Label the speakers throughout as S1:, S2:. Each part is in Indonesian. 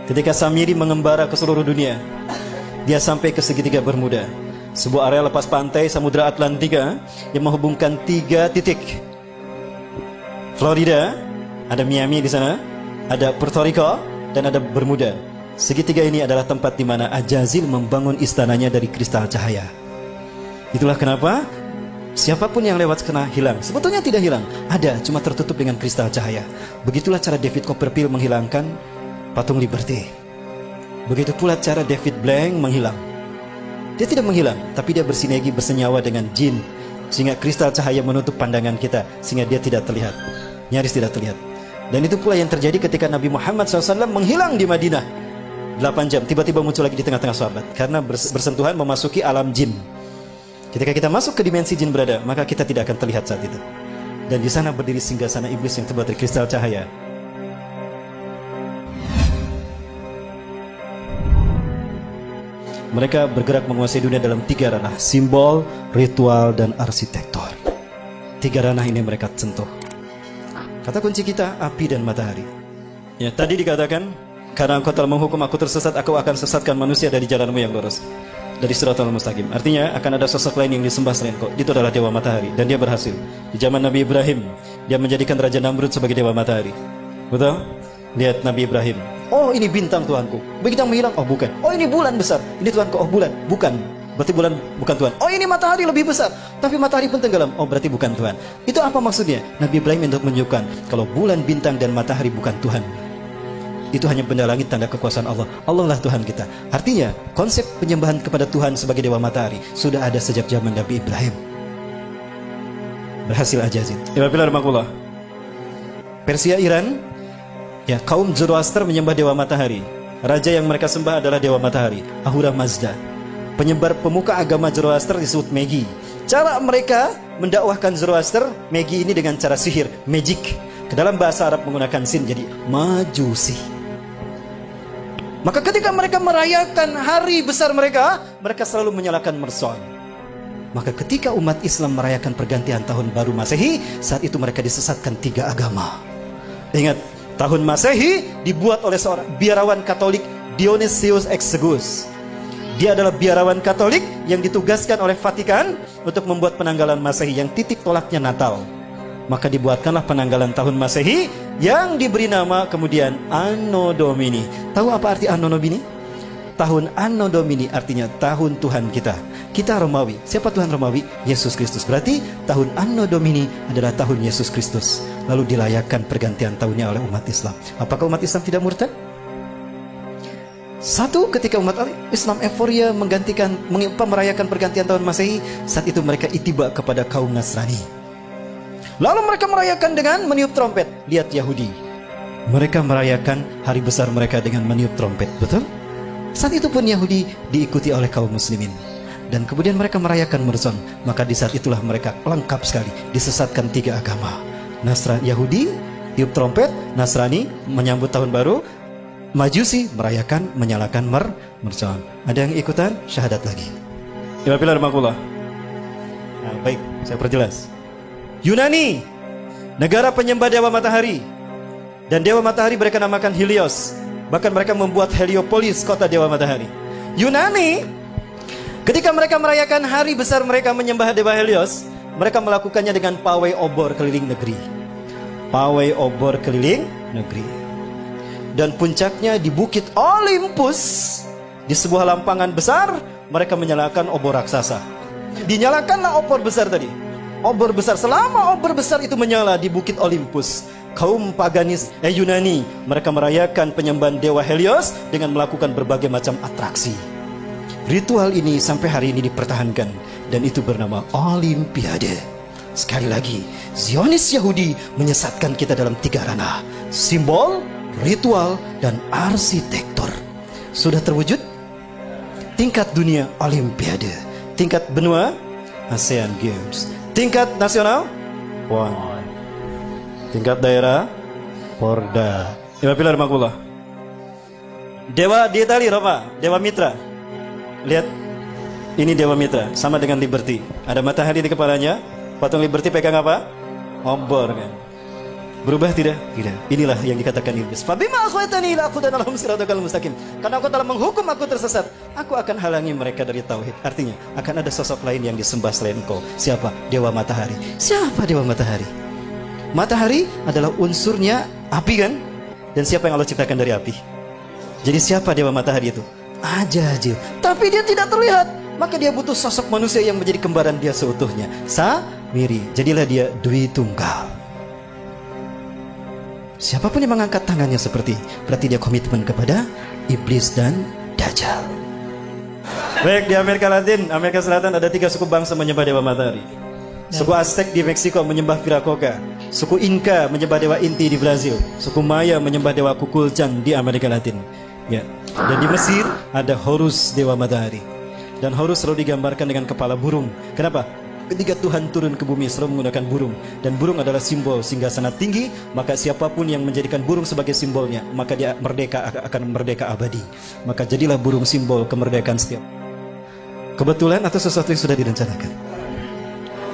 S1: Ketika Samiri mengembara ke seluruh dunia, dia sampai ke segitiga Bermuda, sebuah area lepas pantai Samudra Atlantika yang menghubungkan 3 titik. Florida, ada Miami di sana, ada Puerto Rico, dan ada Bermuda. Segitiga ini adalah tempat di mana Ajazil membangun istananya dari kristal cahaya. Itulah kenapa siapapun yang lewat kena hilang. Sebetulnya tidak hilang, ada, cuma tertutup dengan kristal cahaya. Begitulah cara David Copperfield menghilangkan patung Liberty. Begitu pula cara David Blank menghilang. Dia tidak menghilang, tapi dia bersinergi, bersenyawa dengan jin, sehingga kristal cahaya menutup pandangan kita, sehingga dia tidak terlihat, nyaris tidak terlihat. Dan itu pula yang terjadi ketika Nabi Muhammad SAW menghilang di Madinah 8 jam, tiba-tiba muncul lagi di tengah-tengah sahabat, karena bersentuhan memasuki alam jin. Ketika kita masuk ke dimensi jin berada, maka kita tidak akan terlihat saat itu. Dan di sana berdiri singgasana iblis yang terbuat dari kristal cahaya. Mereka bergerak menguasai dunia dalam 3 ranah: simbol, ritual, dan arsitektur. 3 ranah ini mereka sentuh. Kata kunci kita, api dan matahari. Ya, tadi dikatakan, karena engkau telah menghukum aku tersesat, aku akan sesatkan manusia dari jalanmu yang lurus, dari Shiratal Mustaqim. Artinya akan ada sosok lain yang disembah selain kau. Itu adalah Dewa Matahari, dan dia berhasil. Di zaman Nabi Ibrahim, dia menjadikan Raja Namrud sebagai Dewa Matahari. Betul? Lihat Nabi Ibrahim. Oh, ini bintang Tuhanku. Begitu menghilang, oh bukan. Oh, ini bulan besar. Ini Tuhanku. Oh, bulan. Bukan. Berarti bulan bukan Tuhan. Oh, ini matahari lebih besar. Tapi matahari pun tenggelam. Oh, berarti bukan Tuhan. Itu apa maksudnya? Nabi Ibrahim untuk menunjukkan kalau bulan, bintang, dan matahari bukan Tuhan. Itu hanya benda langit, tanda kekuasaan Allah. Allah lah Tuhan kita. Artinya, konsep penyembahan kepada Tuhan sebagai Dewa Matahari sudah ada sejak zaman Nabi Ibrahim. Berhasil Ajazil. Persia, Iran, ya, kaum Zoroaster menyembah Dewa Matahari. Raja yang mereka sembah adalah Dewa Matahari, Ahura Mazda. Penyebar pemuka agama Zoroaster disebut Magi. Cara mereka mendakwahkan Zoroaster, Magi ini dengan cara sihir, magic. Ke dalam bahasa Arab menggunakan sin, jadi majusi. Maka ketika mereka merayakan hari besar mereka, mereka selalu menyalakan mercon. Maka ketika umat Islam merayakan pergantian tahun baru Masehi, saat itu mereka disesatkan 3 agama. Ingat, tahun Masehi dibuat oleh seorang biarawan Katolik, Dionysius Exiguus. Dia adalah biarawan Katolik yang ditugaskan oleh Vatikan untuk membuat penanggalan Masehi yang titik tolaknya Natal. Maka dibuatkanlah penanggalan tahun Masehi yang diberi nama kemudian Anno Domini. Tahu apa arti Anno Domini? Tahun Anno Domini artinya tahun Tuhan kita. Kita Romawi. Siapa Tuhan Romawi? Yesus Kristus. Berarti tahun Anno Domini adalah tahun Yesus Kristus. Lalu dilayakkan pergantian tahunnya oleh umat Islam. Apakah umat Islam tidak murtad? Satu, ketika umat Islam euforia merayakan pergantian tahun Masehi, saat itu mereka itiba kepada kaum Nasrani. Lalu mereka merayakan dengan meniup trompet. Lihat Yahudi, mereka merayakan hari besar mereka dengan meniup trompet. Betul? Saat itu pun Yahudi diikuti oleh kaum muslimin. Dan kemudian mereka merayakan mercon. Maka di saat itulah mereka lengkap sekali, disesatkan 3 agama. Yahudi tiup trompet, Nasrani menyambut tahun baru, Majusi merayakan menyalakan mercon. Ada yang ikutan syahadat lagi. Nah, baik, saya perjelas. Yunani, negara penyembah Dewa Matahari. Dan Dewa Matahari mereka namakan Helios. Bahkan mereka membuat Heliopolis, kota Dewa Matahari. Yunani, ketika mereka merayakan hari besar mereka menyembah Dewa Helios, mereka melakukannya dengan pawai obor keliling negeri. Pawai obor keliling negeri. Dan puncaknya di Bukit Olympus, di sebuah lampangan besar, mereka menyalakan obor raksasa. Dinyalakanlah obor besar tadi. Obor besar, selama obor besar itu menyala di Bukit Olympus, kaum paganis Yunani, mereka merayakan penyembahan Dewa Helios dengan melakukan berbagai macam atraksi. Ritual ini sampai hari ini dipertahankan, dan itu bernama Olimpiade. Sekali lagi, Zionis Yahudi menyesatkan kita dalam 3 ranah: simbol, ritual, dan arsitektur. Sudah terwujud? Tingkat dunia Olimpiade, tingkat benua ASEAN Games, tingkat nasional PON, tingkat daerah Porda. Dewa di Itali, Roma, Dewa Mitra. Lihat, ini Dewa Mitra, sama dengan Liberty. Ada matahari di kepalanya. Patung Liberty pegang apa? Obor kan. Berubah tidak? Tidak. Inilah yang dikatakan iblis. Fabima akhwatani la aqudanna lahum siratal mustaqim. Karena engkau telah menghukum aku tersesat, aku akan halangi mereka dari tauhid. Artinya, akan ada sosok lain yang disembah selain engkau. Siapa? Dewa matahari. Siapa dewa matahari? Matahari adalah unsurnya api kan? Dan siapa yang Allah ciptakan dari api? Jadi siapa dewa matahari itu? Ajajil. Tapi dia tidak terlihat. Maka dia butuh sosok manusia yang menjadi kembaran dia seutuhnya. Samiri. Jadilah dia Dwi Tunggal. Siapapun yang mengangkat tangannya seperti, berarti dia komitmen kepada iblis dan Dajjal. Baik, di Amerika Latin, Amerika Selatan ada 3 suku bangsa menyembah dewa matahari. Suku Aztec di Meksiko menyembah Viracocha. Suku Inca menyembah dewa Inti di Brazil. Suku Maya menyembah dewa Kukulcan di Amerika Latin. Ya. Dan di Mesir ada Horus, dewa matahari. Dan Horus selalu digambarkan dengan kepala burung. Kenapa? Ketika Tuhan turun ke bumi selalu menggunakan burung. Dan burung adalah simbol singgasana tinggi. Maka siapapun yang menjadikan burung sebagai simbolnya, maka dia merdeka, akan merdeka abadi. Maka jadilah burung simbol kemerdekaan setiap. Kebetulan atau sesuatu yang sudah direncanakan?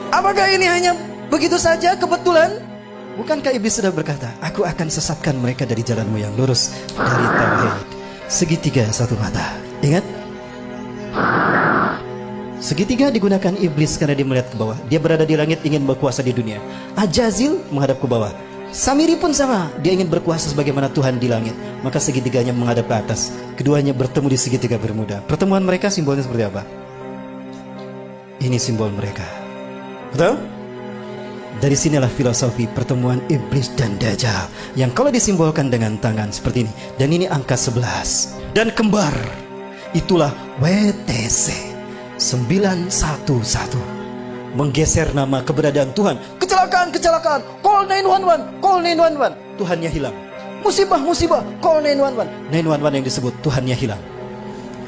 S1: Apakah ini hanya begitu saja kebetulan? Bukankah iblis sudah berkata, aku akan sesatkan mereka dari jalanmu yang lurus, dari tauhid. Segitiga satu mata. Ingat? Segitiga digunakan iblis karena dia melihat ke bawah. Dia berada di langit ingin berkuasa di dunia. Ajazil menghadap ke bawah. Samiri pun sama, dia ingin berkuasa sebagaimana Tuhan di langit. Maka segitiganya menghadap ke atas. Keduanya bertemu di segitiga Bermuda. Pertemuan mereka simbolnya seperti apa? Ini simbol mereka. Betul? Dari sinilah filosofi pertemuan iblis dan Dajjal, yang kalau disimbolkan dengan tangan seperti ini. Dan ini angka 11. Dan kembar. Itulah WTC 911. Menggeser nama keberadaan Tuhan. Kecelakaan, kecelakaan, call 911, call 911. Tuhannya hilang. Musibah, musibah, call 911. 911 yang disebut Tuhannya hilang.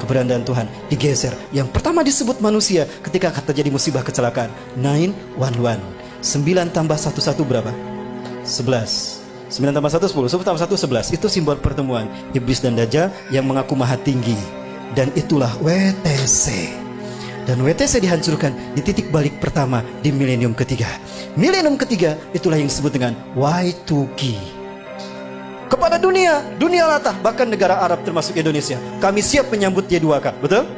S1: Keberadaan Tuhan digeser. Yang pertama disebut manusia ketika terjadi musibah kecelakaan. 911. 9 tambah 11 berapa? 11. 9 tambah 1 10. 10 tambah 1 11. Itu simbol pertemuan iblis dan Dajjal yang mengaku maha tinggi. Dan itulah WTC. Dan WTC dihancurkan di titik balik pertama di milenium ketiga. Milenium ketiga itulah yang disebut dengan Y2K. Kepada dunia, dunia latah, bahkan negara Arab termasuk Indonesia, kami siap menyambut Y2K, betul?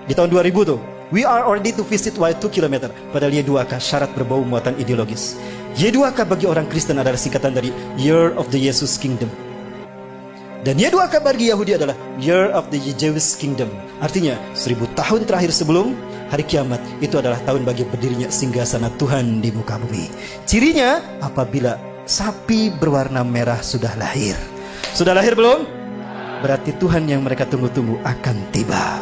S1: Di tahun 2000 tuh, we are ready to visit Y2 km. Padahal Y2K syarat berbau muatan ideologis. Y2K bagi orang Kristen adalah singkatan dari Year of the Jesus Kingdom. Dan Y2K bagi Yahudi adalah Year of the Jewish Kingdom. Artinya 1000 tahun terakhir sebelum hari kiamat. Itu adalah tahun bagi berdirinya singgasana Tuhan di muka bumi. Cirinya apabila sapi berwarna merah sudah lahir. Sudah lahir belum? Berarti Tuhan yang mereka tunggu-tunggu akan tiba.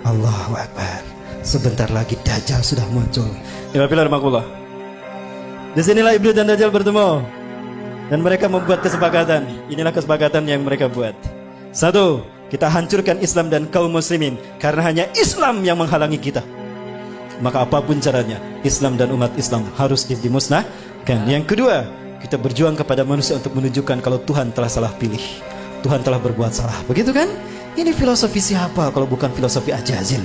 S1: Allahu Akbar. Sebentar lagi Dajjal sudah muncul. Di sinilah iblis dan Dajjal bertemu. Dan mereka membuat kesepakatan. Inilah kesepakatan yang mereka buat. 1, kita hancurkan Islam dan kaum muslimin. Karena hanya Islam yang menghalangi kita. Maka apapun caranya, Islam dan umat Islam harus dimusnahkan. Yang kedua, kita berjuang kepada manusia untuk menunjukkan kalau Tuhan telah salah pilih. Tuhan telah berbuat salah. Begitu kan? Ini filosofi siapa kalau bukan filosofi Ajazil?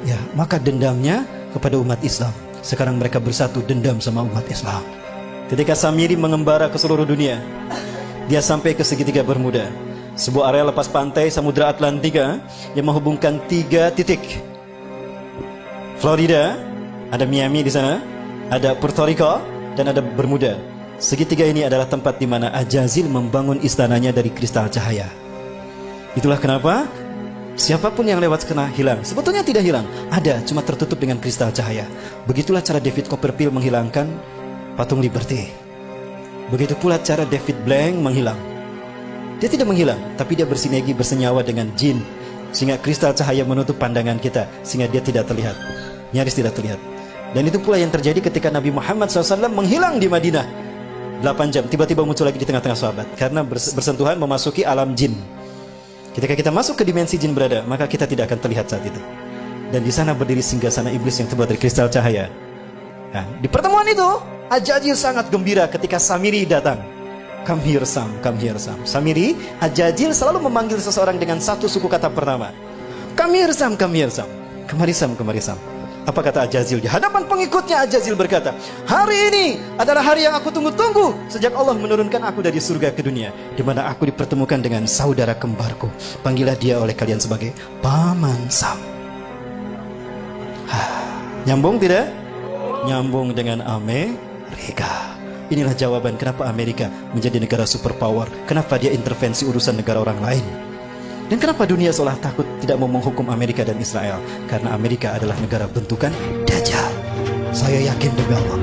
S1: Ya, maka dendamnya kepada umat Islam. Sekarang mereka bersatu dendam sama umat Islam. Ketika Samiri mengembara ke seluruh dunia, dia sampai ke segitiga Bermuda, sebuah area lepas pantai Samudra Atlantika yang menghubungkan 3 titik. Florida, ada Miami di sana, ada Puerto Rico, dan ada Bermuda. Segitiga ini adalah tempat di mana Ajazil membangun istananya dari kristal cahaya. Itulah kenapa siapapun yang lewat kena hilang. Sebetulnya tidak hilang, ada, cuma tertutup dengan kristal cahaya. Begitulah cara David Copperfield menghilangkan patung Liberty. Begitu pula cara David Blank menghilang. Dia tidak menghilang, tapi dia bersinergi, bersenyawa dengan jin, sehingga kristal cahaya menutup pandangan kita, sehingga dia tidak terlihat, nyaris tidak terlihat. Dan itu pula yang terjadi ketika Nabi Muhammad SAW menghilang di Madinah 8 jam, tiba-tiba muncul lagi di tengah-tengah sahabat, karena bersentuhan memasuki alam jin. Ketika kita masuk ke dimensi jin berada, maka kita tidak akan terlihat saat itu. Dan di sana berdiri singgasana iblis yang terbuat dari kristal cahaya. Nah, di pertemuan itu Ajazil sangat gembira ketika Samiri datang. Come here Sam, come here Sam. Samiri, Ajazil selalu memanggil seseorang dengan satu suku kata pertama. Come here Sam, come here Sam. Kemari Sam, kemari Sam. Apa kata Ajazil? Di hadapan pengikutnya Ajazil berkata, hari ini adalah hari yang aku tunggu-tunggu sejak Allah menurunkan aku dari surga ke dunia, di mana aku dipertemukan dengan saudara kembarku. Panggillah dia oleh kalian sebagai Paman Sam. Nyambung tidak? Nyambung dengan Amerika. Inilah jawaban kenapa Amerika menjadi negara superpower. Kenapa dia intervensi urusan negara orang lain. Dan kenapa dunia seolah takut tidak mau menghukum Amerika dan Israel? Karena Amerika adalah negara bentukan Dajjal. Saya yakin demi Allah,